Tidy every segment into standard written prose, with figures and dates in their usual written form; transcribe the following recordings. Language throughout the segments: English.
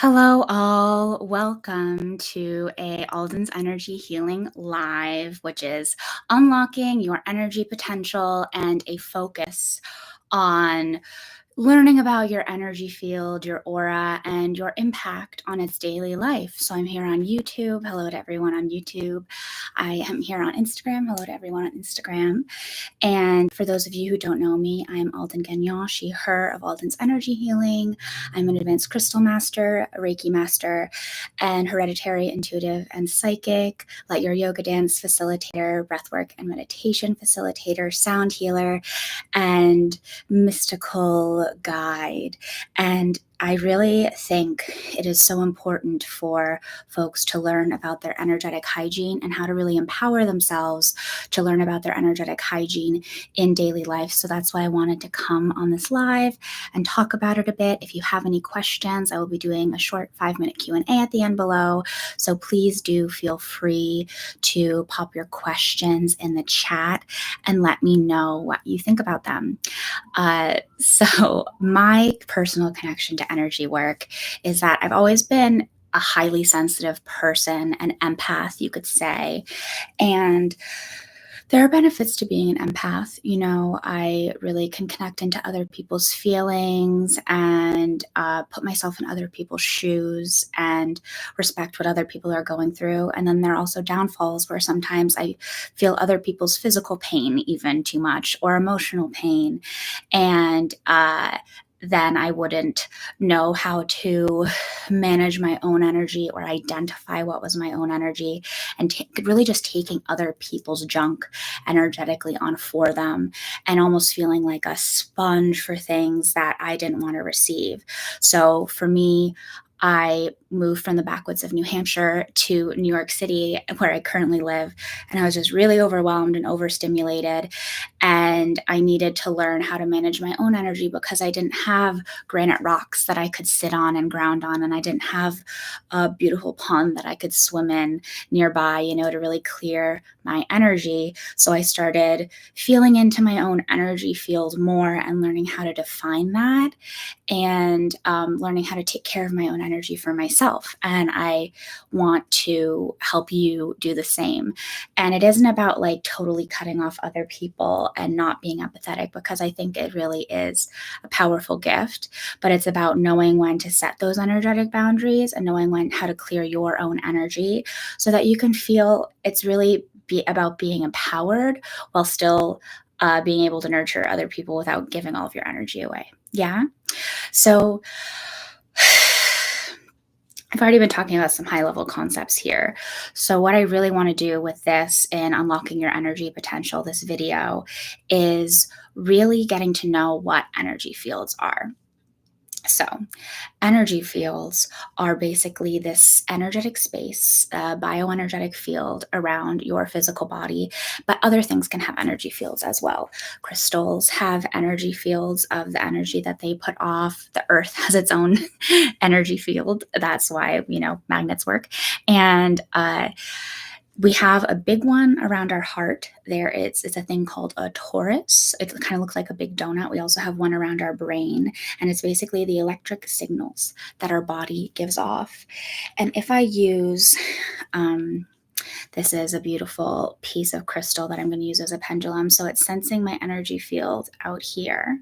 Hello, all. Welcome to a Alden's Energy Healing Live, which is unlocking your energy potential and a focus on learning about your energy field, your aura, and your impact on its daily life. So I'm here on YouTube. Hello to everyone on YouTube. I am here on Instagram. Hello to everyone on Instagram. And for those of you who don't know me, I'm Alden Gagnon, she, her of Alden's Energy Healing. I'm an advanced crystal master, a Reiki master, and hereditary intuitive and psychic, light your yoga dance facilitator, breathwork and meditation facilitator, sound healer, and mystical guide. And I really think it is so important for folks to learn about their energetic hygiene and how to really empower themselves to learn about their energetic hygiene in daily life. So that's why I wanted to come on this live and talk about it a bit. If you have any questions, I will be doing a short 5-minute Q&A at the end below. So please do feel free to pop your questions in the chat and let me know what you think about them. So my personal connection to energy work is that I've always been a highly sensitive person, an empath, you could say. And there are benefits to being an empath. You know, I really can connect into other people's feelings and put myself in other people's shoes and respect what other people are going through. And then there are also downfalls where sometimes I feel other people's physical pain even too much or emotional pain. And then I wouldn't know how to manage my own energy or identify what was my own energy, and really just taking other people's junk energetically on for them and almost feeling like a sponge for things that I didn't want to receive. So for me, I moved from the backwoods of New Hampshire to New York City, where I currently live, and I was just really overwhelmed and overstimulated. And I needed to learn how to manage my own energy because I didn't have granite rocks that I could sit on and ground on, and I didn't have a beautiful pond that I could swim in nearby, you know, to really clear my energy. So I started feeling into my own energy field more and learning how to define that, and learning how to take care of my own energy for myself. And I want to help you do the same. And it isn't about like totally cutting off other people and not being empathetic, because I think it really is a powerful gift, but it's about knowing when to set those energetic boundaries and knowing how to clear your own energy so that you can feel it's really about being empowered while still being able to nurture other people without giving all of your energy away. Yeah. So I've already been talking about some high level concepts here. So what I really want to do with this in unlocking your energy potential, this video, is really getting to know what energy fields are. So energy fields are basically this energetic space, bioenergetic field around your physical body, but other things can have energy fields as well. Crystals have energy fields of the energy that they put off. The earth has its own energy field. That's why, you know, magnets work. And we have a big one around our heart. It's a thing called a torus. It kind of looks like a big donut. We also have one around our brain, and it's basically the electric signals that our body gives off. And if I use, this is a beautiful piece of crystal that I'm going to use as a pendulum. So it's sensing my energy field out here.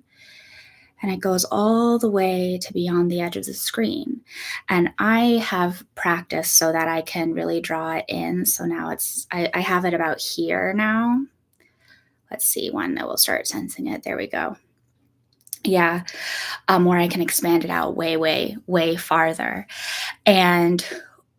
And it goes all the way to beyond the edge of the screen. And I have practiced so that I can really draw it in. So now I have it about here now. Let's see when it will start sensing it. There we go. Yeah, where I can expand it out way, way, way farther. And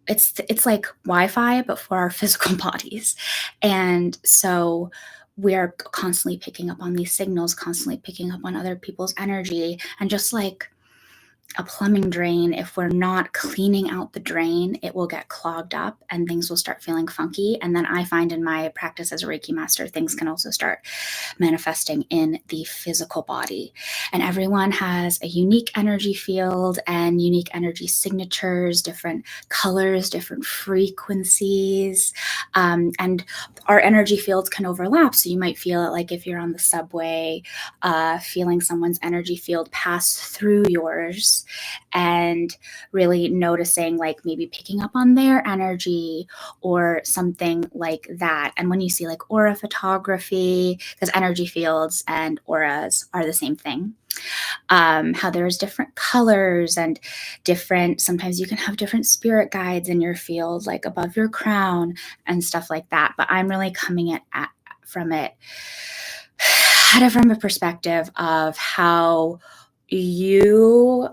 it's like Wi-Fi, but for our physical bodies. And so we're constantly picking up on these signals, constantly picking up on other people's energy. And just like a plumbing drain, if we're not cleaning out the drain, it will get clogged up and things will start feeling funky. And then I find in my practice as a Reiki master, things can also start manifesting in the physical body. And everyone has a unique energy field and unique energy signatures, different colors, different frequencies. And our energy fields can overlap. So you might feel it like if you're on the subway, feeling someone's energy field pass through yours. others, and really noticing, like maybe picking up on their energy or something like that. And when you see like aura photography, because energy fields and auras are the same thing, how there's different colors and different, sometimes you can have different spirit guides in your field, like above your crown and stuff like that. But I'm really coming from it from a perspective of how you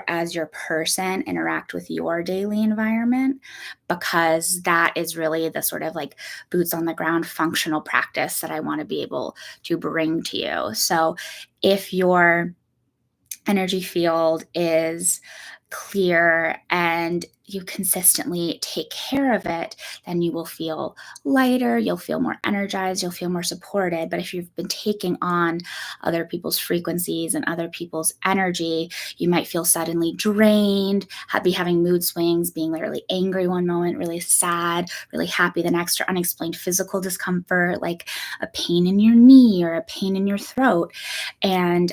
as your person interact with your daily environment, because that is really the sort of like boots on the ground functional practice that I want to be able to bring to you. So if your energy field is clear and you consistently take care of it, then you will feel lighter, you'll feel more energized, you'll feel more supported. But if you've been taking on other people's frequencies and other people's energy, you might feel suddenly drained, be having mood swings, being really angry one moment, really sad, really happy the next, or unexplained physical discomfort, like a pain in your knee or a pain in your throat. And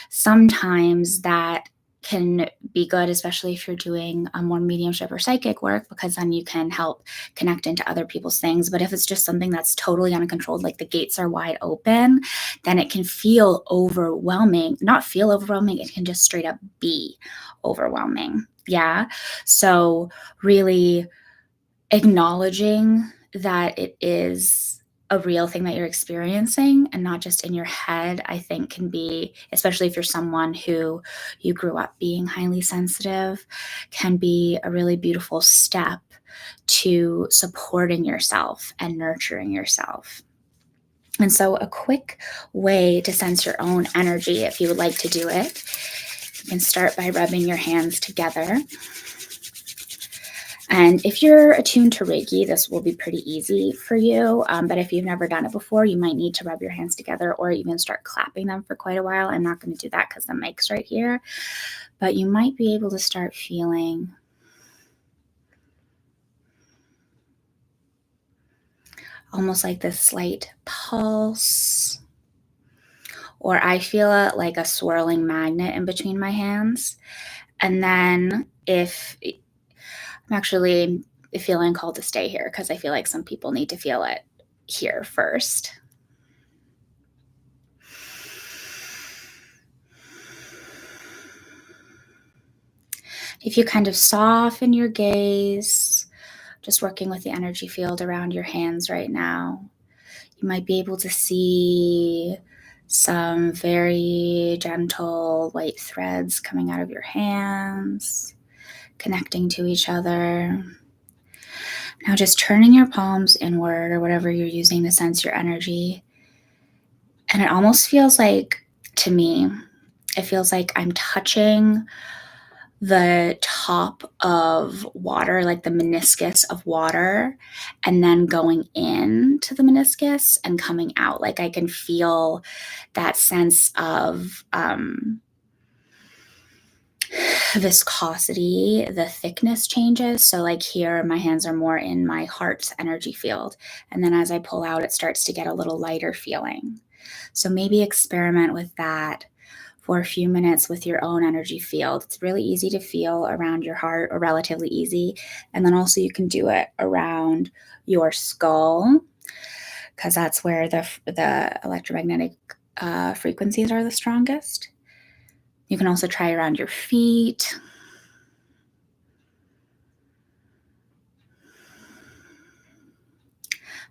sometimes that can be good, especially if you're doing more mediumship or psychic work, because then you can help connect into other people's things. But if it's just something that's totally uncontrolled, like the gates are wide open, then it can feel overwhelming. Not feel overwhelming, it can just straight up be overwhelming. Yeah. So really acknowledging that it is a real thing that you're experiencing and not just in your head, I think can be, especially if you're someone who you grew up being highly sensitive, can be a really beautiful step to supporting yourself and nurturing yourself. And so a quick way to sense your own energy, if you would like to do it, you can start by rubbing your hands together. And if you're attuned to Reiki, this will be pretty easy for you. But if you've never done it before, you might need to rub your hands together or even start clapping them for quite a while. I'm not going to do that because the mic's right here. But you might be able to start feeling almost like this slight pulse. Or I feel it like a swirling magnet in between my hands. And then if I'm actually feeling called to stay here because I feel like some people need to feel it here first. If you kind of soften your gaze, just working with the energy field around your hands right now, you might be able to see some very gentle white threads coming out of your hands, connecting to each other. Now just turning your palms inward or whatever you're using to sense your energy. And it almost feels like, to me, it feels like I'm touching the top of water, like the meniscus of water, and then going into the meniscus and coming out. Like I can feel that sense of viscosity, the thickness changes. So like here, my hands are more in my heart's energy field. And then as I pull out, it starts to get a little lighter feeling. So maybe experiment with that for a few minutes with your own energy field. It's really easy to feel around your heart, or relatively easy. And then also you can do it around your skull, because that's where the electromagnetic frequencies are the strongest. You can also try around your feet.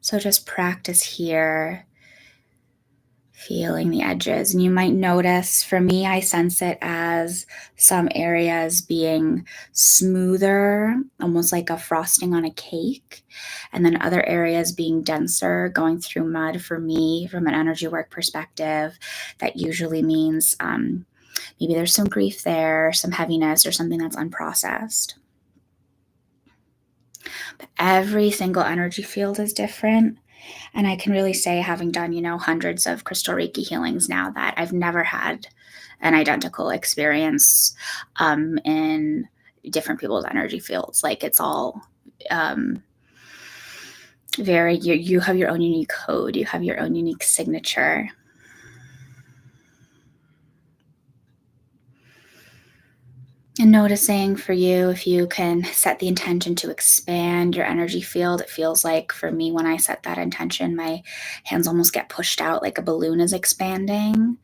So just practice here, feeling the edges. And you might notice, for me, I sense it as some areas being smoother, almost like a frosting on a cake, and then other areas being denser, going through mud. For me, from an energy work perspective, that usually means maybe there's some grief there, some heaviness, or something that's unprocessed. But every single energy field is different. And I can really say, having done, hundreds of crystal Reiki healings now, that I've never had an identical experience in different people's energy fields. Like it's all very, you have your own unique code, you have your own unique signature. And noticing for you, if you can set the intention to expand your energy field. It feels like for me, when I set that intention, my hands almost get pushed out like a balloon is expanding.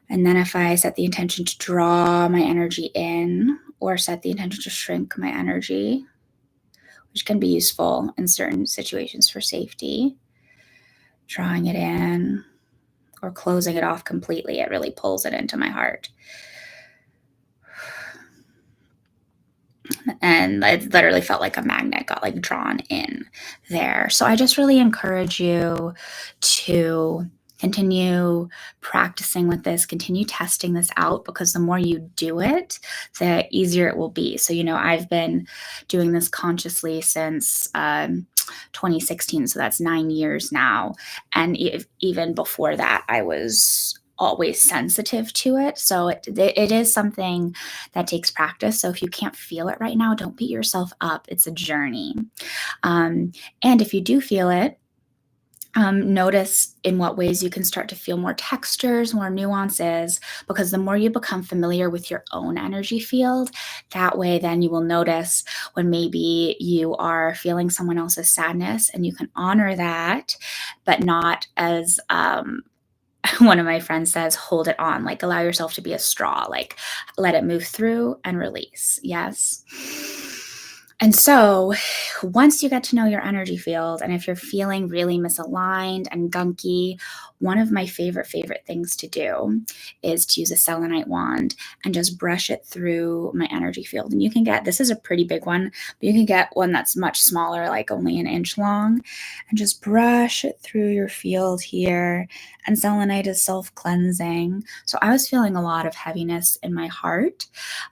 And then if I set the intention to draw my energy in, or set the intention to shrink my energy, which can be useful in certain situations for safety, drawing it in or closing it off completely, it really pulls it into my heart. And it literally felt like a magnet got like drawn in there. So I just really encourage you to continue practicing with this, continue testing this out, because the more you do it, the easier it will be. So, I've been doing this consciously since 2016. So that's 9 years now. And even before that, I was always sensitive to it. So it is something that takes practice. So if you can't feel it right now, don't beat yourself up. It's a journey. And if you do feel it, notice in what ways you can start to feel more textures, more nuances, because the more you become familiar with your own energy field, that way then you will notice when maybe you are feeling someone else's sadness, and you can honor that, but not as one of my friends says, hold it on, like allow yourself to be a straw, like let it move through and release. Yes. And so once you get to know your energy field, and if you're feeling really misaligned and gunky, one of my favorite things to do is to use a selenite wand and just brush it through my energy field. And you can get, this is a pretty big one, but you can get one that's much smaller, like only an inch long, and just brush it through your field here. And selenite is self-cleansing. So I was feeling a lot of heaviness in my heart.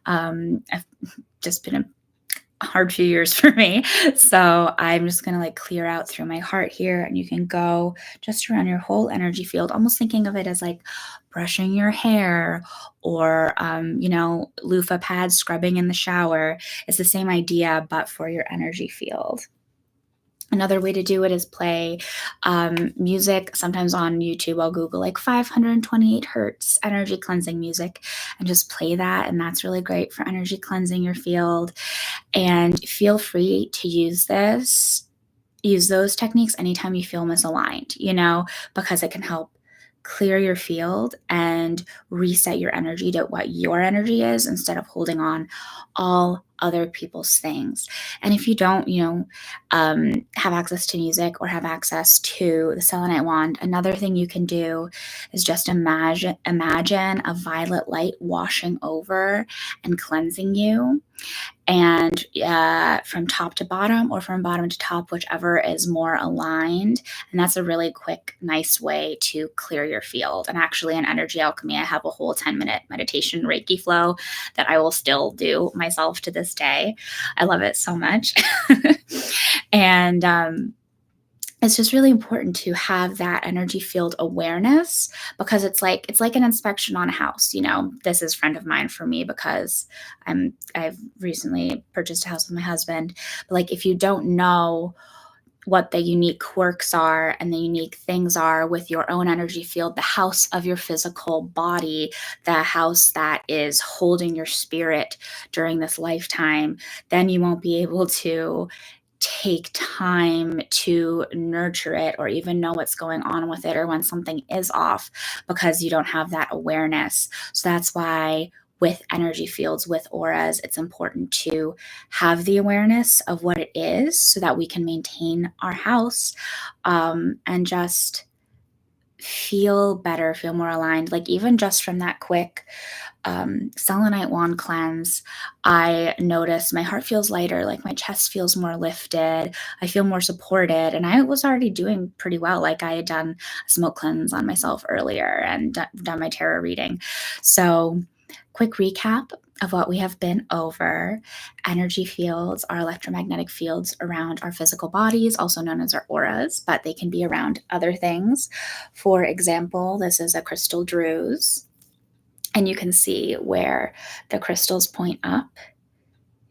I've just been a hard few years for me. So I'm just going to like clear out through my heart here, and you can go just around your whole energy field, almost thinking of it as like brushing your hair or, loofah pads scrubbing in the shower. It's the same idea, but for your energy field. Another way to do it is play music. Sometimes on YouTube, I'll Google like 528 hertz energy cleansing music and just play that. And that's really great for energy cleansing your field. And feel free to use those techniques anytime you feel misaligned, because it can help clear your field and reset your energy to what your energy is, instead of holding on all other people's things. And if you don't, have access to music or have access to the selenite wand, another thing you can do is just imagine a violet light washing over and cleansing you. And from top to bottom, or from bottom to top, whichever is more aligned. And that's a really quick, nice way to clear your field. And actually, in Energy Alchemy, I have a whole 10-minute meditation Reiki flow that I will still do myself to this day. I love it so much. And it's just really important to have that energy field awareness, because it's like an inspection on a house. This is a friend of mine for me, because I've recently purchased a house with my husband. But like, if you don't know what the unique quirks are and the unique things are with your own energy field, the house of your physical body, the house that is holding your spirit during this lifetime, then you won't be able to take time to nurture it, or even know what's going on with it, or when something is off, because you don't have that awareness. So that's why with energy fields, with auras, it's important to have the awareness of what it is, so that we can maintain our house, and just feel better, feel more aligned. Like, even just from that quick selenite wand cleanse, I noticed my heart feels lighter, like my chest feels more lifted, I feel more supported. And I was already doing pretty well. Like, I had done a smoke cleanse on myself earlier and done my tarot reading. So, quick recap of what we have been over. Energy fields are electromagnetic fields around our physical bodies, also known as our auras, but they can be around other things. For example, this is a crystal druze. And you can see where the crystals point up.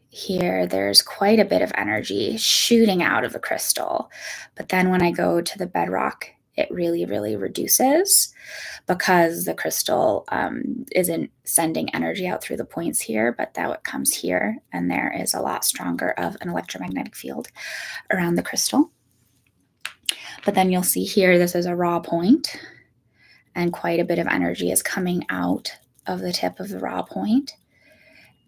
Here, there's quite a bit of energy shooting out of the crystal. But then when I go to the bedrock it really, really reduces, because the crystal isn't sending energy out through the points here, but that it comes here, and there is a lot stronger of an electromagnetic field around the crystal. But then you'll see here, this is a raw point, and quite a bit of energy is coming out of the tip of the raw point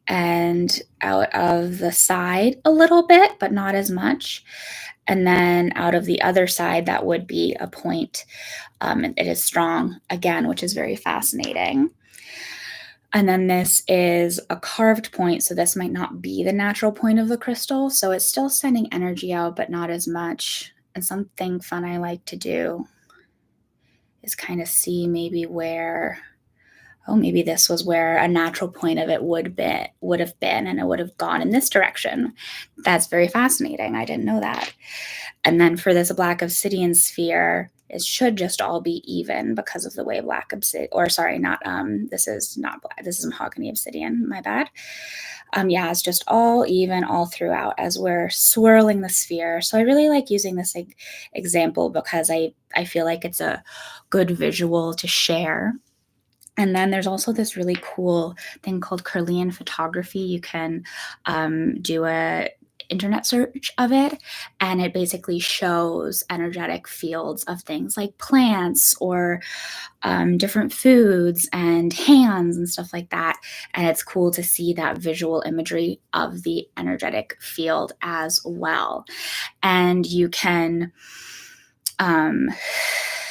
and out of the side a little bit, but not as much. And then out of the other side, that would be a point. It is strong again, which is very fascinating. And then this is a carved point, so this might not be the natural point of the crystal. So it's still sending energy out, but not as much. And something fun I like to do is kind of see maybe where, maybe this was where a natural point of it would have been, and it would have gone in this direction. That's very fascinating. I didn't know that. And then for this black obsidian sphere, it should just all be even because of the way black obsidian, or sorry, not, this is not black, this is mahogany obsidian, my bad. Yeah, it's just all even all throughout as we're swirling the sphere. So I really like using this example because I feel like it's a good visual to share. And then there's also this really cool thing called Kirlian photography. You can do a internet search of it, and it basically shows energetic fields of things like plants or different foods and hands and stuff like that. And it's cool to see that visual imagery of the energetic field as well. And you can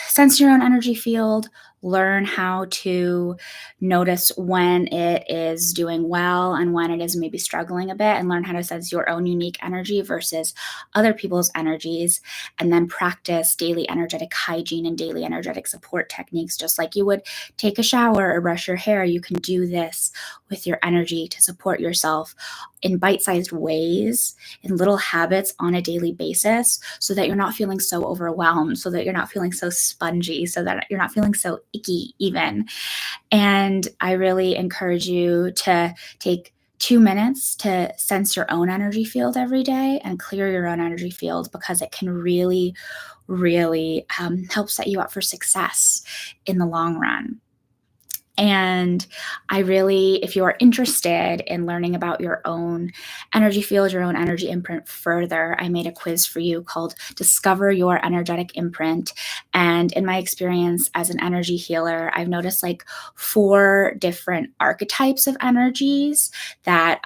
sense your own energy field, learn how to notice when it is doing well and when it is maybe struggling a bit, and learn how to sense your own unique energy versus other people's energies, and then practice daily energetic hygiene and daily energetic support techniques. Just like you would take a shower or brush your hair, you can do this with your energy to support yourself in bite-sized ways, in little habits on a daily basis, so that you're not feeling so overwhelmed, so that you're not feeling so spongy, so that you're not feeling so icky even. And I really encourage you to take 2 minutes to sense your own energy field every day and clear your own energy field, because it can really, really help set you up for success in the long run. And I really, if you are interested in learning about your own energy field, your own energy imprint further, I made a quiz for you called Discover Your Energetic Imprint. And in my experience as an energy healer, I've noticed like 4 different archetypes of energies that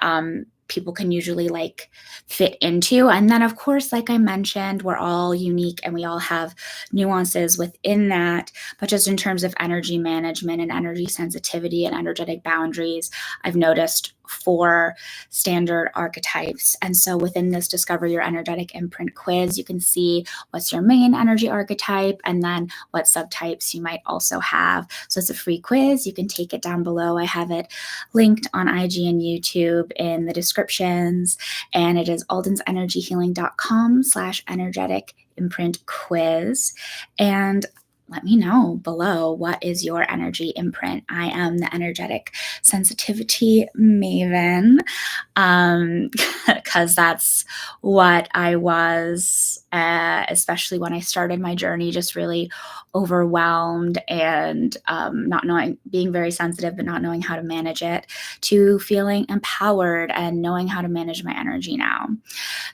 people can usually like fit into. And then of course, like I mentioned, we're all unique and we all have nuances within that. But just in terms of energy management and energy sensitivity and energetic boundaries, I've noticed 4 standard archetypes. And so within this Discover Your Energetic Imprint quiz, you can see what's your main energy archetype and then what subtypes you might also have. So it's a free quiz. You can take it down below. I have it linked on IG and YouTube in the descriptions, and it is aldensenergyhealing.com/energetic imprint quiz. And let me know below, what is your energy imprint? I am the energetic sensitivity maven, because that's what I was, especially when I started my journey, just really overwhelmed and not knowing, being very sensitive, but not knowing how to manage it, to feeling empowered and knowing how to manage my energy now.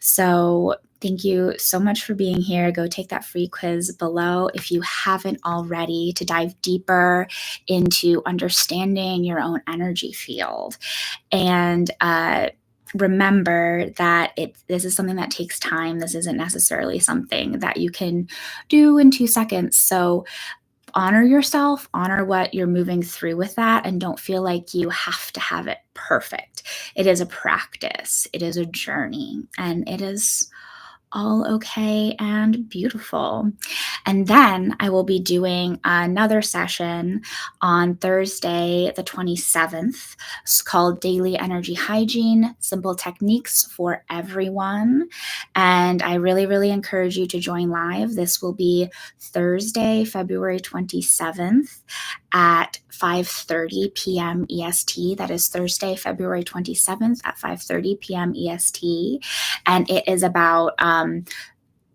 So thank you so much for being here. Go take that free quiz below if you haven't already, to dive deeper into understanding your own energy field. And remember that this is something that takes time. This isn't necessarily something that you can do in 2 seconds. So honor yourself, honor what you're moving through with that, and don't feel like you have to have it perfect. It is a practice, it is a journey, and it is all okay and beautiful. And then I will be doing another session on Thursday, the 27th. It's called Daily Energy Hygiene, Simple Techniques for Everyone. And I really, really encourage you to join live. This will be Thursday, February 27th at 5:30 p.m. EST. That is Thursday, February 27th at 5:30 p.m. EST. And it is about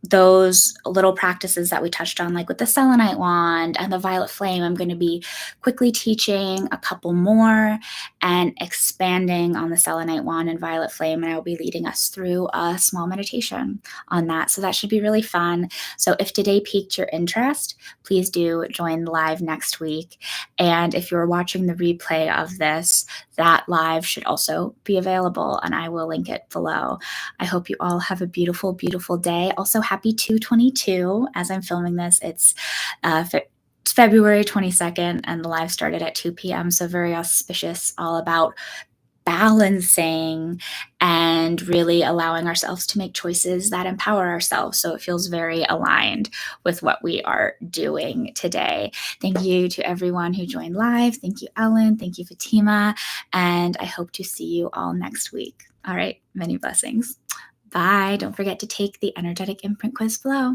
those little practices that we touched on, like with the selenite wand and the violet flame, I'm going to be quickly teaching a couple more and expanding on the selenite wand and violet flame. And I will be leading us through a small meditation on that. So that should be really fun. So if today piqued your interest, please do join live next week. And if you're watching the replay of this, that live should also be available, and I will link it below. I hope you all have a beautiful, beautiful day. Also, happy 2/22. As I'm filming this, it's February 22nd, and the live started at 2 p.m. So very auspicious, all about balancing and really allowing ourselves to make choices that empower ourselves. So it feels very aligned with what we are doing today. Thank you to everyone who joined live. Thank you, Ellen. Thank you, Fatima. And I hope to see you all next week. All right. Many blessings. Bye. Don't forget to take the energetic imprint quiz below.